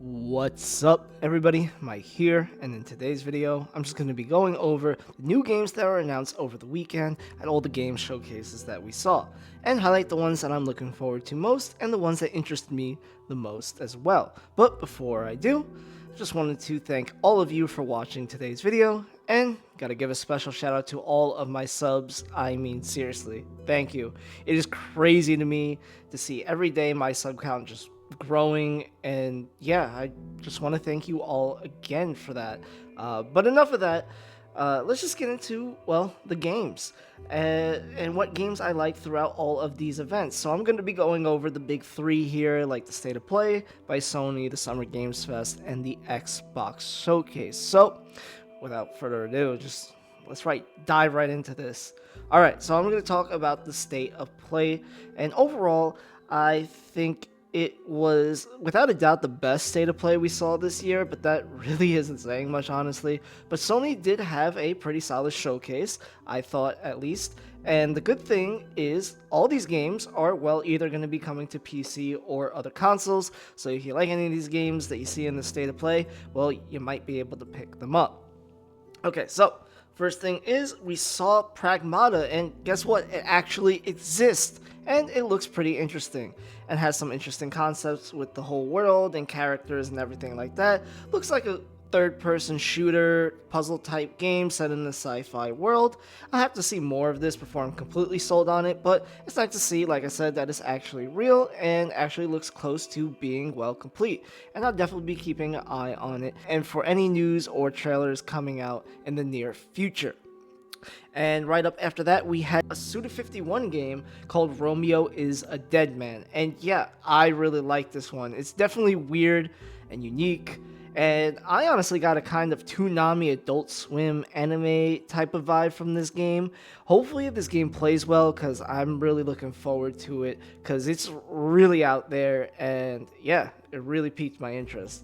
What's up, everybody? Mike here, and in today's video, I'm just going to be going over the new games that were announced over the weekend at all the game showcases that we saw, and highlight the ones that I'm looking forward to most and the ones that interest me the most as well. But before I do, I just wanted to thank all of you for watching today's video, and gotta give a special shout out to all of my subs. I mean, seriously, thank you. It is crazy to me to see every day my sub count just growing, and yeah, I just want to thank you all again for that. But enough of that. Let's just get into, well, the games and what games I like throughout all of these events. So I'm going to be going over the big three here, like the State of Play by Sony, the Summer Games Fest, and the Xbox Showcase. So without further ado, let's dive right into this. All right, so I'm going to talk about the State of Play, and overall, I think it was, without a doubt, the best State of Play we saw this year, but that really isn't saying much, honestly. But Sony did have a pretty solid showcase, I thought, at least. And the good thing is, all these games are, well, either going to be coming to PC or other consoles. So if you like any of these games that you see in the State of Play, well, you might be able to pick them up. Okay, so first thing is, we saw Pragmata, and guess what? It actually exists, and it looks pretty interesting, and has some interesting concepts with the whole world and characters and everything like that. Looks like a third-person shooter, puzzle-type game set in the sci-fi world. I'll have to see more of this before I'm completely sold on it, but it's nice to see, like I said, that it's actually real and actually looks close to being well complete. And I'll definitely be keeping an eye on it, and for any news or trailers coming out in the near future. And right up after that, we had a Suda51 game called Romeo is a Dead Man. And yeah, I really like this one. It's definitely weird and unique. And I honestly got a kind of Toonami Adult Swim anime type of vibe from this game. Hopefully this game plays well, because I'm really looking forward to it, because it's really out there, and yeah, it really piqued my interest.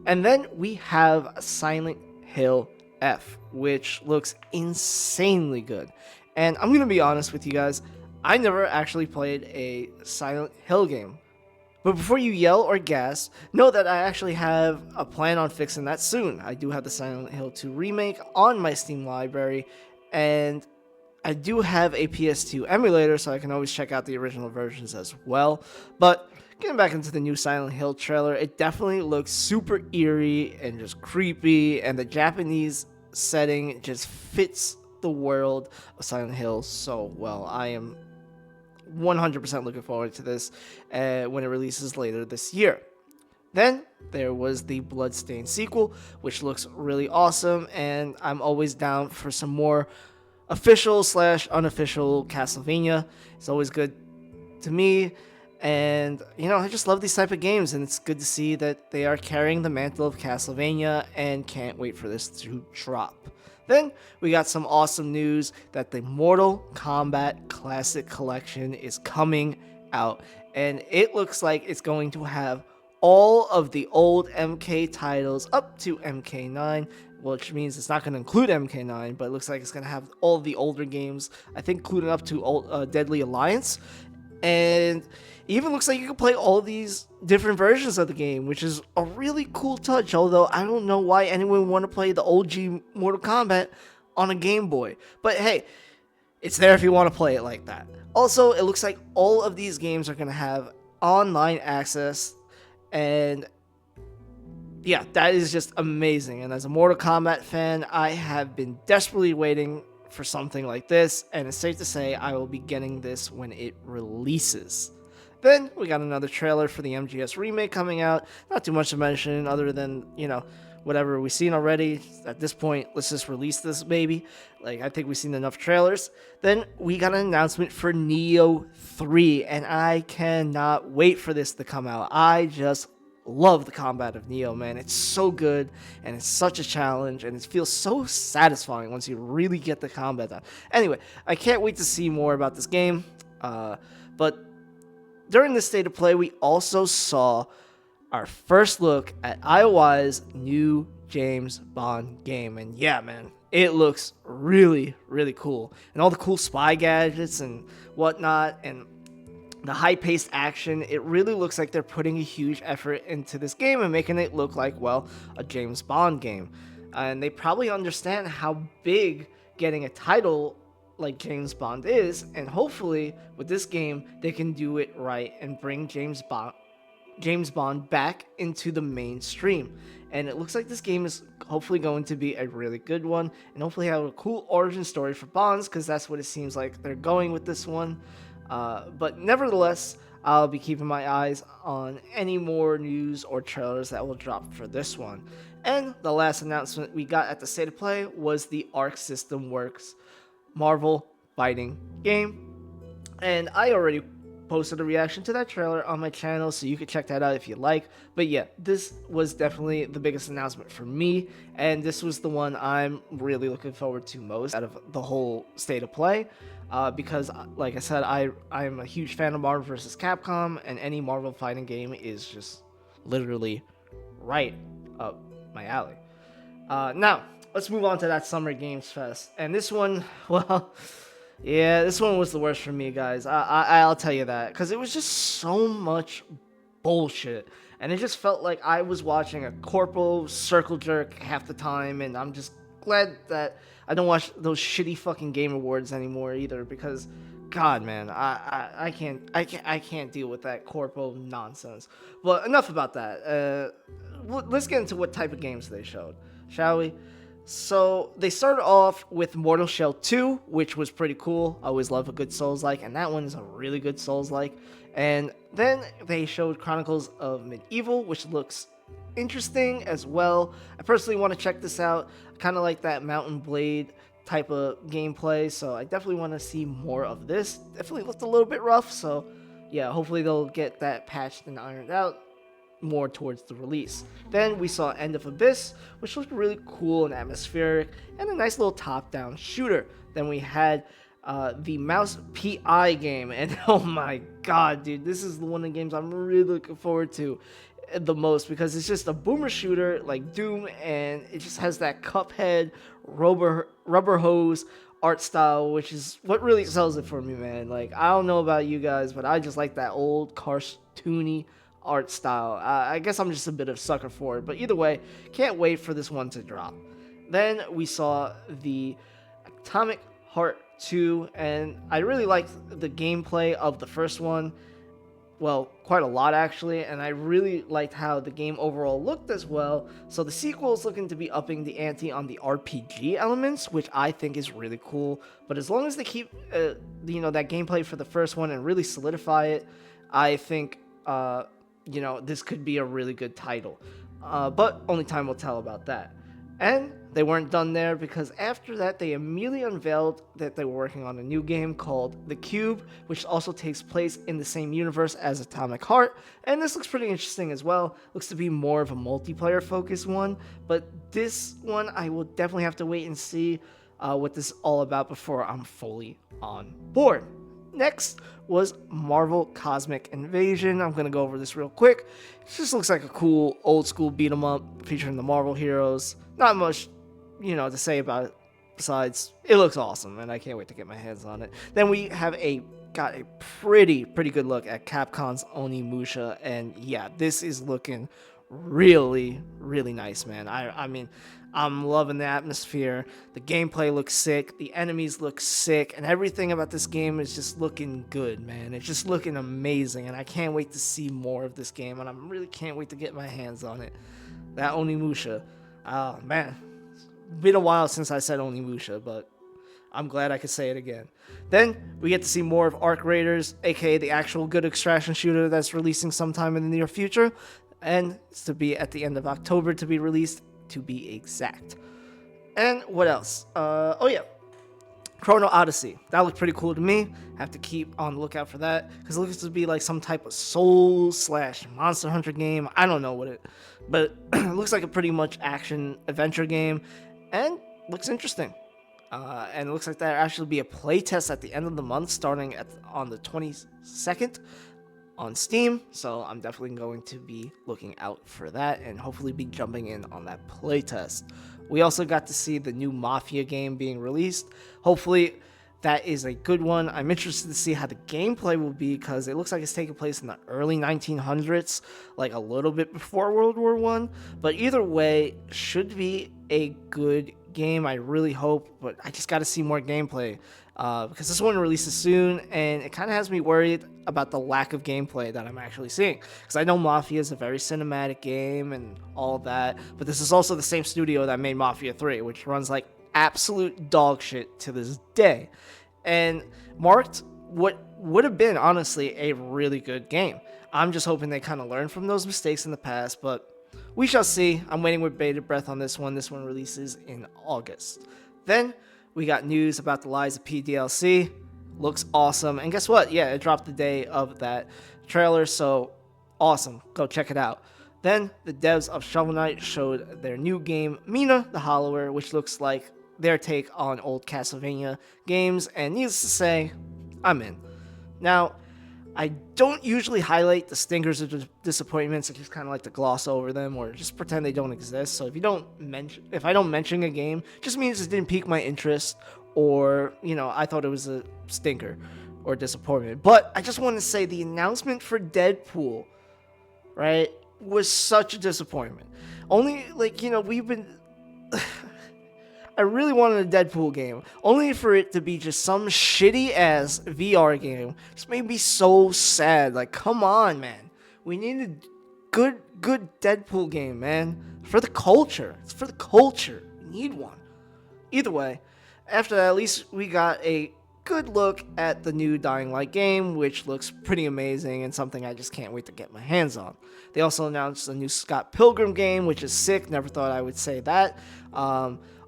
And then we have Silent Hill F, which looks insanely good. And I'm going to be honest with you guys, I never actually played a Silent Hill game. But before you yell or gas, know that I actually have a plan on fixing that soon. I do have the Silent Hill 2 remake on my Steam library, and I do have a PS2 emulator, so I can always check out the original versions as well. But getting back into the new Silent Hill trailer, it definitely looks super eerie and just creepy, and the Japanese setting just fits the world of Silent Hill so well. I am 100% looking forward to this when it releases later this year. Then there was the Bloodstained sequel, which looks really awesome, and I'm always down for some more official/unofficial Castlevania. It's always good to me, and you know, I just love these type of games, and it's good to see that they are carrying the mantle of Castlevania, and can't wait for this to drop. Then we got some awesome news that the Mortal Kombat Classic Collection is coming out, and it looks like it's going to have all of the old MK titles up to MK9, which means it's not going to include MK9, but it looks like it's going to have all of the older games, I think including up to Deadly Alliance. And it even looks like you can play all these different versions of the game, which is a really cool touch, although I don't know why anyone would want to play the OG Mortal Kombat on a Game Boy. But hey, it's there if you want to play it like that. Also, it looks like all of these games are going to have online access, and yeah, that is just amazing. And as a Mortal Kombat fan, I have been desperately waiting for something like this, and it's safe to say I will be getting this when it releases. Then we got another trailer for the MGS remake coming out. Not too much to mention other than, you know, whatever we've seen already. At this point, let's just release this baby. Like, I think we've seen enough trailers. Then we got an announcement for Neo 3, and I cannot wait for this to come out. I just love the combat of Neo, man. It's so good, and it's such a challenge, and it feels so satisfying once you really get the combat down. Anyway, I can't wait to see more about this game. But during the State of Play, we also saw our first look at IOI's new James Bond game. And yeah, man, it looks really, really cool. And all the cool spy gadgets and whatnot. And the high-paced action, it really looks like they're putting a huge effort into this game and making it look like, well, a James Bond game. And they probably understand how big getting a title like James Bond is, and hopefully with this game they can do it right and bring James Bond back into the mainstream. And it looks like this game is hopefully going to be a really good one, and hopefully have a cool origin story for Bonds, because that's what it seems like they're going with this one. But nevertheless, I'll be keeping my eyes on any more news or trailers that will drop for this one. And the last announcement we got at the State of Play was the Arc System Works Marvel fighting game. And I already posted a reaction to that trailer on my channel, so you can check that out if you like. But yeah, this was definitely the biggest announcement for me, and this was the one I'm really looking forward to most out of the whole State of Play. Because, like I said, I'm a huge fan of Marvel vs. Capcom, and any Marvel fighting game is just literally right up my alley. Now, let's move on to that Summer Games Fest. And this one, well, yeah, this one was the worst for me, guys. I'll tell you that. Because it was just so much bullshit. And it just felt like I was watching a corpo circle jerk half the time, and I'm just glad that I don't watch those shitty fucking Game Awards anymore either, because God, man, I can't deal with that corpo nonsense. But enough about that. Let's get into what type of games they showed, shall we? So they started off with Mortal Shell 2, which was pretty cool. I always love a good Souls-like, and that one is a really good Souls-like. And then they showed Chronicles of Medieval, which looks interesting as well. I personally want to check this out. I kind of like that Mountain Blade type of gameplay, so I definitely want to see more of this. Definitely looked a little bit rough, so yeah, hopefully they'll get that patched and ironed out more towards the release. Then we saw End of Abyss, which looked really cool and atmospheric, and a nice little top-down shooter. Then we had the Mouse PI game, and oh my god, dude, this is one of the games I'm really looking forward to the most, because it's just a boomer shooter like Doom, and it just has that Cuphead rubber hose art style, which is what really sells it for me, man. Like, I don't know about you guys, but I just like that old cartoony art style. I guess I'm just a bit of a sucker for it, but either way, can't wait for this one to drop. Then we saw the Atomic Heart 2, and I really liked the gameplay of the first one. Well, quite a lot actually, and I really liked how the game overall looked as well. So the sequel is looking to be upping the ante on the RPG elements, which I think is really cool. But as long as they keep, that gameplay for the first one and really solidify it, I think, this could be a really good title. But only time will tell about that. And they weren't done there, because after that they immediately unveiled that they were working on a new game called The Cube, which also takes place in the same universe as Atomic Heart, and this looks pretty interesting as well. Looks to be more of a multiplayer focused one, but this one I will definitely have to wait and see what this is all about before I'm fully on board. Next was Marvel Cosmic Invasion. I'm going to go over this real quick. It just looks like a cool old school beat 'em up featuring the Marvel heroes. Not much, to say about it besides it looks awesome, and I can't wait to get my hands on it. Then we have got a pretty good look at Capcom's Onimusha, and yeah, this is looking really nice, man. I mean, I'm loving the atmosphere. The gameplay looks sick. The enemies look sick. And everything about this game is just looking good, man. It's just looking amazing. And I can't wait to see more of this game. And I really can't wait to get my hands on it. That Onimusha. Oh, man. It's been a while since I said Onimusha, but I'm glad I could say it again. Then we get to see more of Arc Raiders, aka the actual good extraction shooter that's releasing sometime in the near future. And it's to be at the end of October to be released, to be exact. And what else? Chrono Odyssey. That looked pretty cool to me. I have to keep on the lookout for that, because it looks to be like some type of Soul/Monster Hunter game. I don't know what but it looks like a pretty much action adventure game, and looks interesting. And it looks like there'll actually be a playtest at the end of the month, starting on the 22nd. On Steam, so I'm definitely going to be looking out for that and hopefully be jumping in on that playtest. We also got to see the new Mafia game being released. Hopefully that is a good one. I'm interested to see how the gameplay will be because it looks like it's taking place in the early 1900s, like a little bit before World War One. But either way, should be a good game. I really hope, but I just got to see more gameplay because this one releases soon, and it kind of has me worried about the lack of gameplay that I'm actually seeing. Because I know Mafia is a very cinematic game and all that, but this is also the same studio that made Mafia 3, which runs like absolute dog shit to this day, and marked what would have been honestly a really good game. I'm just hoping they kind of learn from those mistakes in the past, but we shall see. I'm waiting with bated breath on this one. This one releases in August. Then we got news about the Lies of P DLC. Looks awesome, and guess what? Yeah, it dropped the day of that trailer, so awesome. Go check it out. Then the devs of Shovel Knight showed their new game, Mina the Hollower, which looks like their take on old Castlevania games, and needless to say, I'm in. Now, I don't usually highlight the stingers of disappointments. I just kind of like to gloss over them or just pretend they don't exist. So if I don't mention a game, it just means it didn't pique my interest, or I thought it was a stinker or disappointment. But I just want to say the announcement for Deadpool, right, was such a disappointment. Only we've been I really wanted a Deadpool game, only for it to be just some shitty ass VR game. Just made me so sad. Like, come on, man. We need a good Deadpool game, man. For the culture. It's for the culture. We need one. Either way, after that, at least we got a good look at the new Dying Light game, which looks pretty amazing and something I just can't wait to get my hands on. They also announced a new Scott Pilgrim game, which is sick. Never thought I would say that.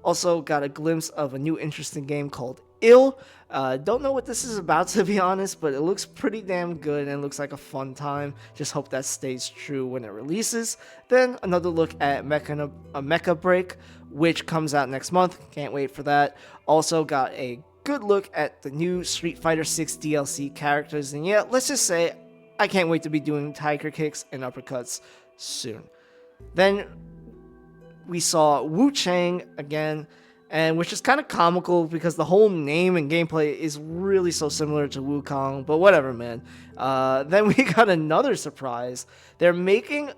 Also got a glimpse of a new interesting game called Ill. Don't know what this is about, to be honest, but it looks pretty damn good and looks like a fun time. Just hope that stays true when it releases. Then another look at Mecha Break, which comes out next month. Can't wait for that. Also got a good look at the new Street Fighter 6 DLC characters, and yeah, let's just say I can't wait to be doing tiger kicks and uppercuts soon. Then we saw Wu Chang again, and which is kind of comical because the whole name and gameplay is really so similar to Wukong, but whatever, man. Then we got another surprise. They're making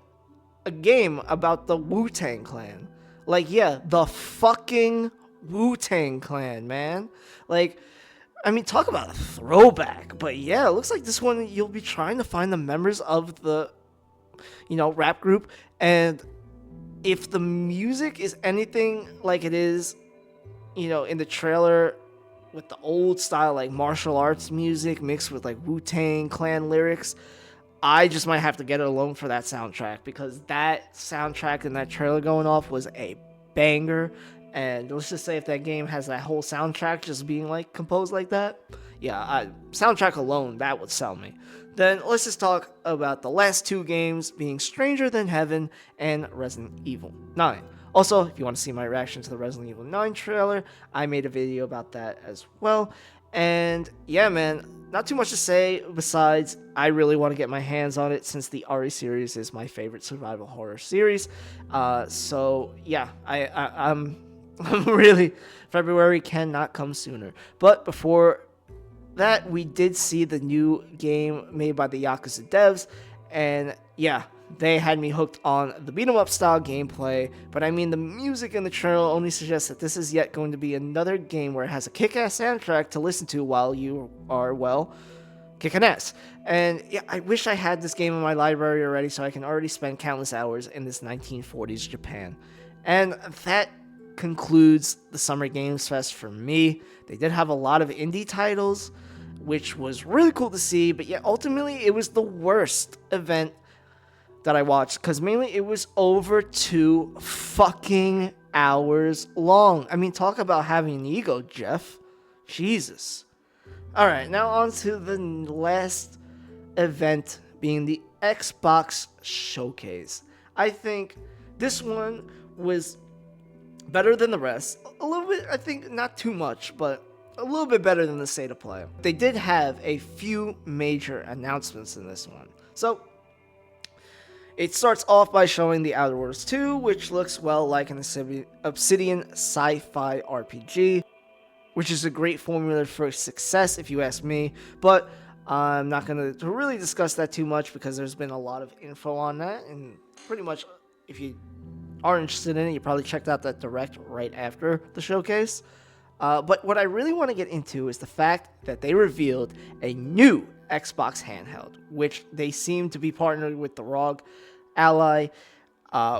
a game about the Wu-Tang Clan. Like, yeah, the fucking Wu-Tang Clan, man. Like, I mean, talk about a throwback. But yeah, it looks like this one you'll be trying to find the members of the, rap group. And if the music is anything like it is, in the trailer with the old style, like martial arts music mixed with like Wu-Tang Clan lyrics, I just might have to get it alone for that soundtrack, because that soundtrack and that trailer going off was a banger. And let's just say if that game has that whole soundtrack just being like composed like that, yeah, soundtrack alone, that would sell me. Then let's just talk about the last two games being Stranger Than Heaven and Resident Evil 9. Also, if you want to see my reaction to the Resident Evil 9 trailer, I made a video about that as well. And yeah, man, not too much to say besides I really want to get my hands on it since the RE series is my favorite survival horror series. So yeah, I'm really, February cannot come sooner. But before that, we did see the new game made by the Yakuza devs, and yeah, they had me hooked on the beat-em-up style gameplay. But I mean, the music in the trailer only suggests that this is yet going to be another game where it has a kick-ass soundtrack to listen to while you are, well, kicking ass. And yeah, I wish I had this game in my library already so I can already spend countless hours in this 1940s Japan. And that concludes the Summer Games Fest for me. They did have a lot of indie titles, which was really cool to see, but yeah, ultimately it was the worst event that I watched, because mainly it was over 2 fucking hours long. I mean, talk about having an ego, Jeff. Jesus. Alright, now on to the last event, being the Xbox Showcase. I think this one was better than the rest. A little bit, I think, not too much, but a little bit better than the State of Play. They did have a few major announcements in this one. So, it starts off by showing the Outer Worlds 2, which looks, well, like an Obsidian sci-fi RPG. which is a great formula for success if you ask me. But I'm not going to really discuss that too much because there's been a lot of info on that, and pretty much if you are interested in it, you probably checked out that direct right after the showcase. But what I really want to get into is the fact that they revealed a new Xbox handheld, which they seem to be partnered with the ROG Ally,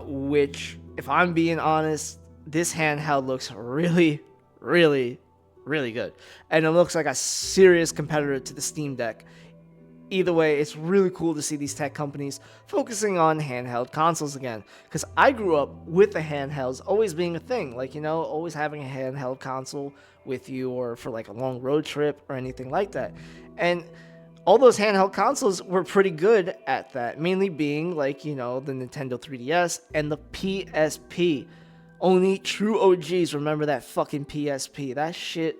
which, if I'm being honest, this handheld looks really, really, really good. And it looks like a serious competitor to the Steam Deck. Either way, it's really cool to see these tech companies focusing on handheld consoles again. Because I grew up with the handhelds always being a thing. Like, always having a handheld console with you or for like a long road trip or anything like that. And all those handheld consoles were pretty good at that. Mainly being like, the Nintendo 3DS and the PSP. Only true OGs remember that fucking PSP. That shit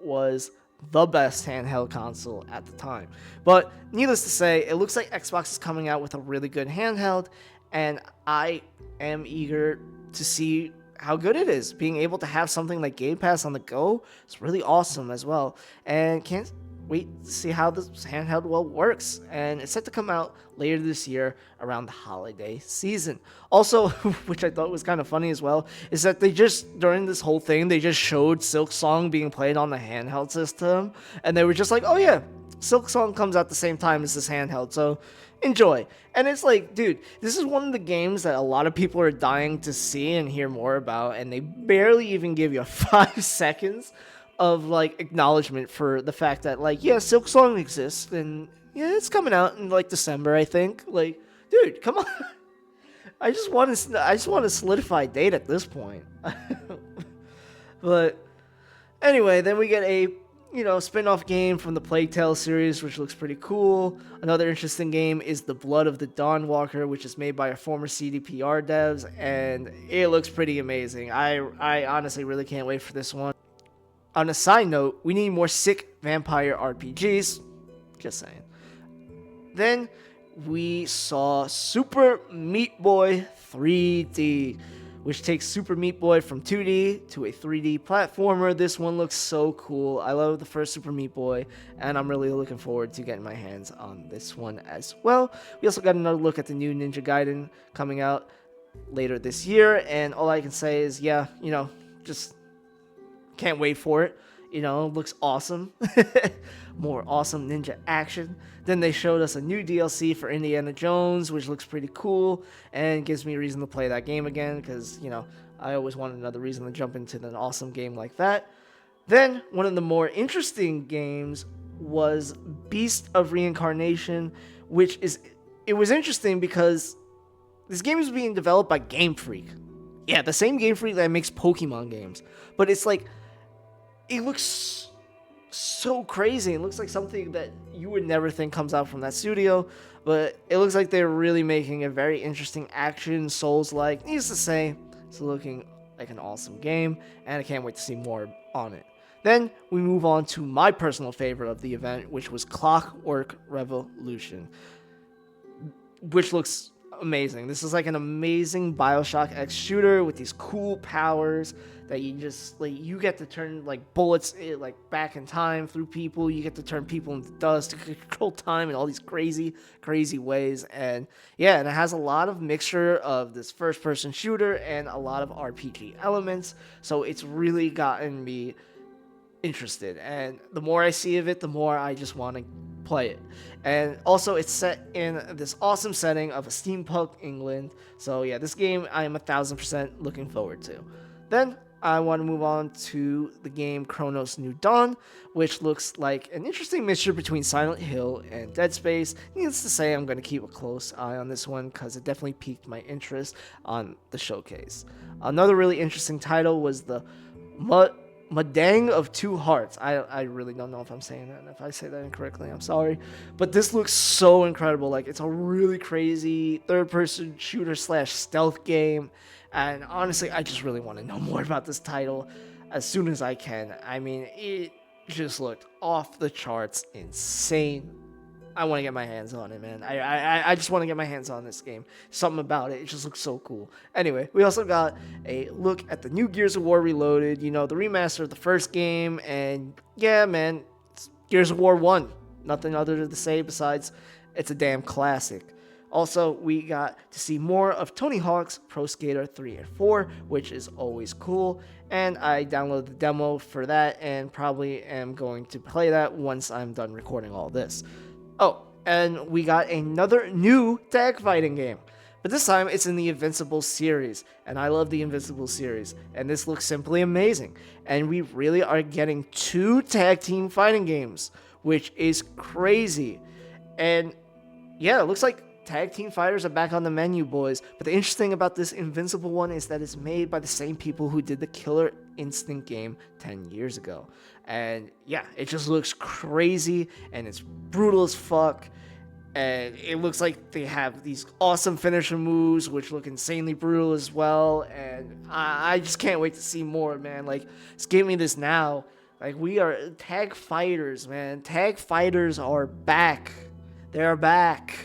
was the best handheld console at the time. But needless to say, it looks like Xbox is coming out with a really good handheld, and I am eager to see how good it is. Being able to have something like Game Pass on the go is really awesome as well, and can't wait to see how this handheld works. And it's set to come out later this year around the holiday season. Also, which I thought was kind of funny as well, is that they just, during this whole thing, they just showed Silk Song being played on the handheld system, and they were just like, oh yeah, Silk Song comes out the same time as this handheld, so enjoy. And it's like, dude, this is one of the games that a lot of people are dying to see and hear more about, and they barely even give you 5 seconds of like acknowledgement for the fact that, like, yeah, Silk Song exists, and yeah, it's coming out in like December, I think. Like, dude, come on. I just want to solidify date at this point. But anyway, then we get a spin-off game from the Plague Tale series, which looks pretty cool. Another interesting game is The Blood of the Dawnwalker, which is made by our former CDPR devs, and it looks pretty amazing. I honestly really can't wait for this one. On a side note, we need more sick vampire RPGs. Just saying. Then we saw Super Meat Boy 3D, which takes Super Meat Boy from 2D to a 3D platformer. This one looks so cool. I love the first Super Meat Boy, and I'm really looking forward to getting my hands on this one as well. We also got another look at the new Ninja Gaiden coming out later this year, and all I can say is, yeah, just can't wait for it. Looks awesome. More awesome ninja action. Then they showed us a new DLC for Indiana Jones, which looks pretty cool and gives me a reason to play that game again because, I always wanted another reason to jump into an awesome game like that. Then one of the more interesting games was Beast of Reincarnation, it was interesting because this game is being developed by Game Freak. Yeah, the same Game Freak that makes Pokemon games. But it's like, it looks so crazy. It looks like something that you would never think comes out from that studio, but it looks like they're really making a very interesting action Souls-like. Needless to say, it's looking like an awesome game, and I can't wait to see more on it. Then we move on to my personal favorite of the event, which was Clockwork Revolution, which looks amazing. This is like an amazing BioShock X shooter with these cool powers that you just you get to turn like bullets back in time through people. You get to turn people into dust to control time in all these crazy ways. And yeah, and it has a lot of mixture of this first-person shooter and a lot of RPG elements. So it's really gotten me interested, and the more I see of it, the more I just want to play it. And also, it's set in this awesome setting of a steampunk England. So yeah, this game I am 1000% looking forward to. Then I want to move on to the game Chronos New Dawn, which looks like an interesting mixture between Silent Hill and Dead Space. Needless to say, I'm going to keep a close eye on this one because it definitely piqued my interest on the showcase. Another really interesting title was the Madang of Two Hearts. I really don't know if I'm saying that. If I say that incorrectly, I'm sorry. But this looks so incredible. Like, it's a really crazy third-person shooter / stealth game. And honestly, I just really want to know more about this title as soon as I can. I mean, it just looked off the charts insane. I want to get my hands on it, man. I just want to get my hands on this game. Something about it. It just looks so cool. Anyway, we also got a look at the new Gears of War Reloaded, the remaster of the first game. And yeah, man, it's Gears of War 1. Nothing other to say besides it's a damn classic. Also, we got to see more of Tony Hawk's Pro Skater 3 and 4, which is always cool. And I downloaded the demo for that and probably am going to play that once I'm done recording all this. Oh, and we got another new tag fighting game. But this time it's in the Invincible series. And I love the Invincible series. And this looks simply amazing. And we really are getting 2 tag team fighting games, which is crazy. And yeah, it looks like tag team fighters are back on the menu, boys. But the interesting thing about this Invincible one is that it's made by the same people who did the Killer Instinct game 10 years ago. And yeah, it just looks crazy and it's brutal as fuck. And it looks like they have these awesome finisher moves, which look insanely brutal as well. And I just can't wait to see more, man. Like, just give me this now. Like, we are tag fighters, man. Tag fighters are back. They're back.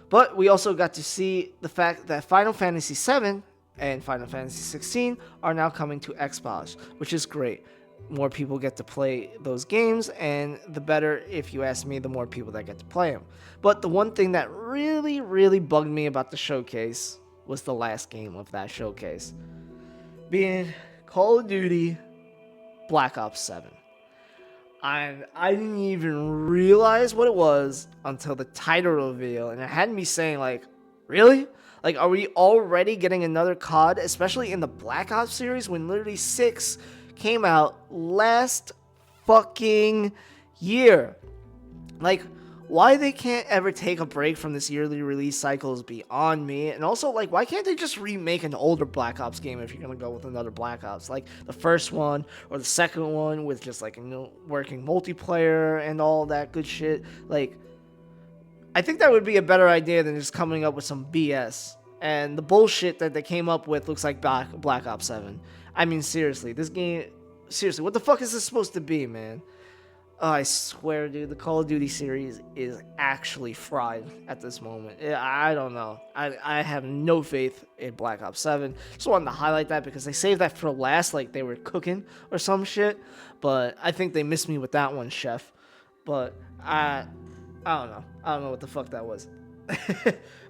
But we also got to see the fact that Final Fantasy VII and Final Fantasy XVI are now coming to Xbox, which is great. More people get to play those games, and the better, if you ask me, the more people that get to play them. But the one thing that really, really bugged me about the showcase was the last game of that showcase, being Call of Duty Black Ops 7. I didn't even realize what it was until the title reveal, and it had me saying, like, really? Like, are we already getting another COD, especially in the Black Ops series, when literally 6 came out last fucking year? Like, why they can't ever take a break from this yearly release cycle is beyond me. And also, like, why can't they just remake an older Black Ops game if you're gonna go with another Black Ops? Like the first one or the second one with just, like, working multiplayer and all that good shit. Like, I think that would be a better idea than just coming up with some BS. And the bullshit that they came up with looks like Black Ops 7. I mean, seriously, this game... Seriously, what the fuck is this supposed to be, man? Oh, I swear, dude, the Call of Duty series is actually fried at this moment. I don't know. I have no faith in Black Ops 7. Just wanted to highlight that because they saved that for last, like they were cooking or some shit. But I think they missed me with that one, chef. But I don't know. I don't know what the fuck that was.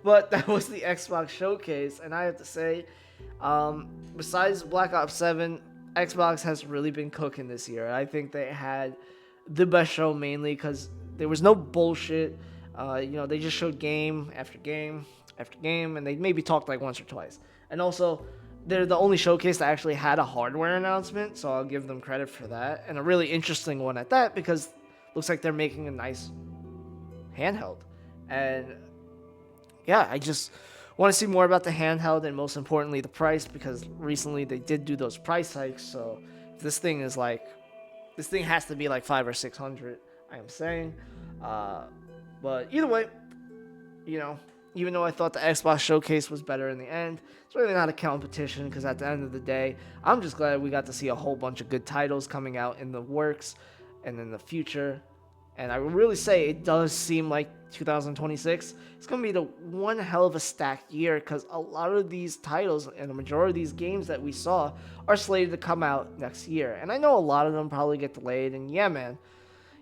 But that was the Xbox showcase, and I have to say, besides Black Ops 7, Xbox has really been cooking this year. I think they had the best show, mainly because there was no bullshit. They just showed game after game after game, and they maybe talked like once or twice. And also, they're the only showcase that actually had a hardware announcement, so I'll give them credit for that. And a really interesting one at that, because looks like they're making a nice handheld. And yeah, I just want to see more about the handheld, and most importantly the price, because recently they did do those price hikes. So if this thing has to be like 500 or 600, I am saying. But either way, even though I thought the Xbox showcase was better in the end, it's really not a competition, because at the end of the day, I'm just glad we got to see a whole bunch of good titles coming out in the works and in the future. And I would really say it does seem like 2026 is going to be the one hell of a stacked year, because a lot of these titles and the majority of these games that we saw are slated to come out next year. And I know a lot of them probably get delayed. And yeah, man,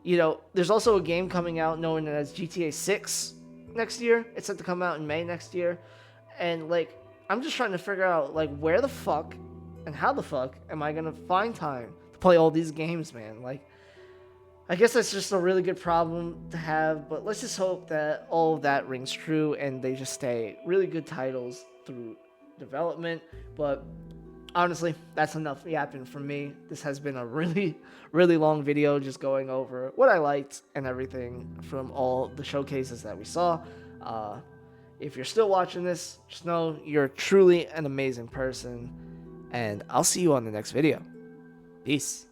there's also a game coming out known as GTA 6 next year. It's set to come out in May next year. And, like, I'm just trying to figure out, like, where the fuck and how the fuck am I going to find time to play all these games, man? Like, I guess that's just a really good problem to have, but let's just hope that all of that rings true and they just stay really good titles through development. But honestly, that's enough yapping from me. This has been a really, really long video just going over what I liked and everything from all the showcases that we saw. If you're still watching this, just know you're truly an amazing person, and I'll see you on the next video. Peace.